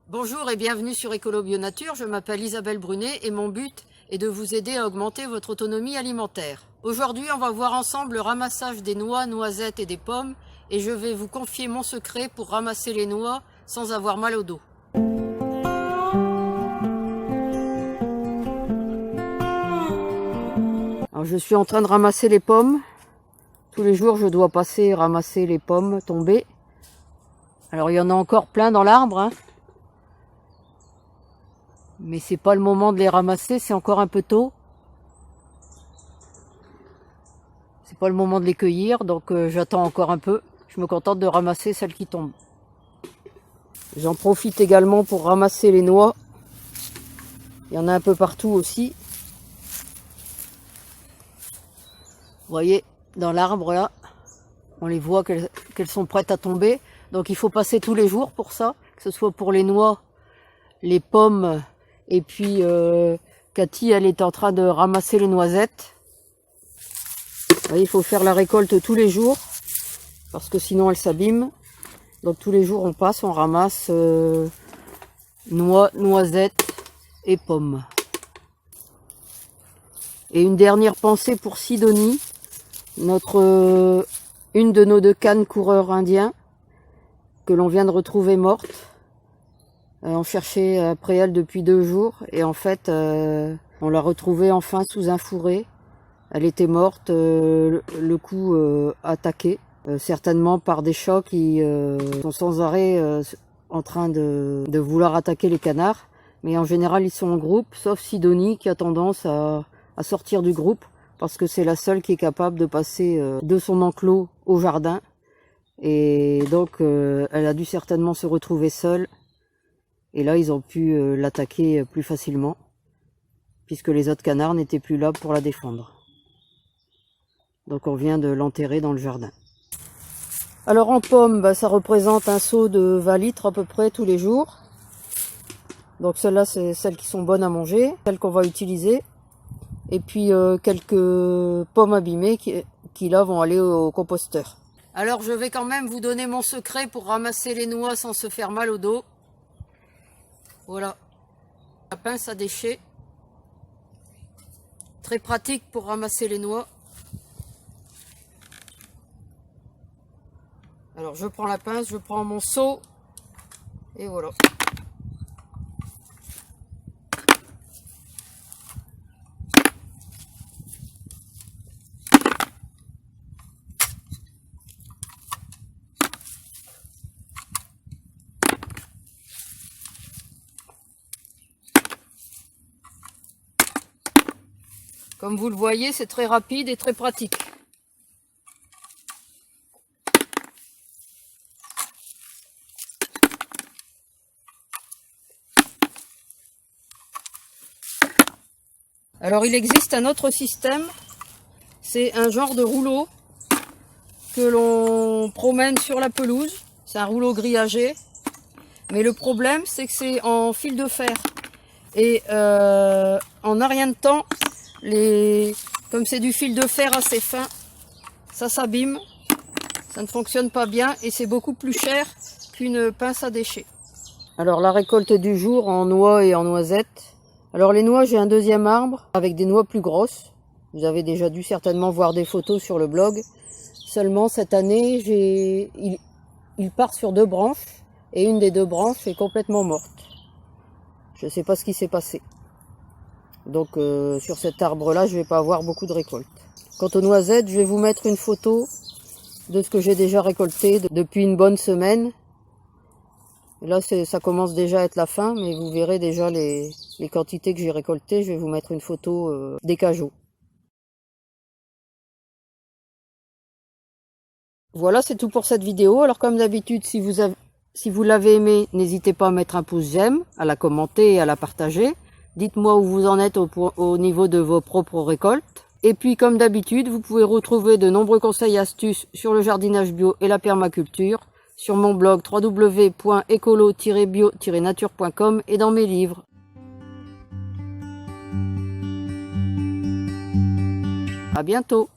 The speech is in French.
Bonjour et bienvenue sur Écolo Bio Nature, je m'appelle Isabelle Brunet et mon but est de vous aider à augmenter votre autonomie alimentaire. Aujourd'hui, on va voir ensemble le ramassage des noix, noisettes et des pommes et je vais vous confier mon secret pour ramasser les noix sans avoir mal au dos. Alors, je suis en train de ramasser les pommes. Tous les jours, je dois passer ramasser les pommes tombées. Alors, il y en a encore plein dans l'arbre, hein. Mais c'est pas le moment de les ramasser, c'est encore un peu tôt. C'est pas le moment de les cueillir, donc j'attends encore un peu. Je me contente de ramasser celles qui tombent. J'en profite également pour ramasser les noix. Il y en a un peu partout aussi. Vous voyez, dans l'arbre là, on les voit qu'elles sont prêtes à tomber. Donc il faut passer tous les jours pour ça, que ce soit pour les noix, les pommes. Et puis Cathy, elle est en train de ramasser les noisettes. Vous voyez, il faut faire la récolte tous les jours, parce que sinon elle s'abîme. Donc tous les jours on passe, on ramasse noix, noisettes et pommes. Et une dernière pensée pour Sidonie, une de nos deux cannes coureurs indiens, que l'on vient de retrouver morte. On cherchait après elle depuis 2 jours et en fait on l'a retrouvée enfin sous un fourré. Elle était morte, le cou attaqué, certainement par des chats qui sont sans arrêt en train de vouloir attaquer les canards. Mais en général ils sont en groupe, sauf Sidonie qui a tendance à sortir du groupe parce que c'est la seule qui est capable de passer de son enclos au jardin. Et donc elle a dû certainement se retrouver seule. Et là, ils ont pu l'attaquer plus facilement, puisque les autres canards n'étaient plus là pour la défendre. Donc on vient de l'enterrer dans le jardin. Alors en pommes, ça représente un seau de 20 litres à peu près tous les jours. Donc celles-là, c'est celles qui sont bonnes à manger, celles qu'on va utiliser. Et puis quelques pommes abîmées qui là vont aller au composteur. Alors je vais quand même vous donner mon secret pour ramasser les noix sans se faire mal au dos. Voilà, la pince à déchets, très pratique pour ramasser les noix. Alors je prends la pince, je prends mon seau, et voilà. Comme vous le voyez, c'est très rapide et très pratique. Alors il existe un autre système, c'est un genre de rouleau que l'on promène sur la pelouse. C'est un rouleau grillagé, mais le problème c'est que c'est en fil de fer. Et en un rien de temps, comme c'est du fil de fer assez fin, ça s'abîme, ça ne fonctionne pas bien et c'est beaucoup plus cher qu'une pince à déchets. Alors la récolte du jour en noix et en noisettes. Alors les noix, j'ai un deuxième arbre avec des noix plus grosses. Vous avez déjà dû certainement voir des photos sur le blog. Seulement cette année, il part sur 2 branches et une des 2 branches est complètement morte. Je ne sais pas ce qui s'est passé. Donc sur cet arbre-là, je ne vais pas avoir beaucoup de récoltes. Quant aux noisettes, je vais vous mettre une photo de ce que j'ai déjà récolté depuis une bonne semaine. Et là, ça commence déjà à être la fin, mais vous verrez déjà les quantités que j'ai récoltées. Je vais vous mettre une photo des cajots. Voilà, c'est tout pour cette vidéo. Alors comme d'habitude, si vous l'avez aimé, n'hésitez pas à mettre un pouce j'aime, à la commenter et à la partager. Dites-moi où vous en êtes au niveau de vos propres récoltes. Et puis comme d'habitude, vous pouvez retrouver de nombreux conseils et astuces sur le jardinage bio et la permaculture sur mon blog www.ecolo-bio-nature.com et dans mes livres. À bientôt!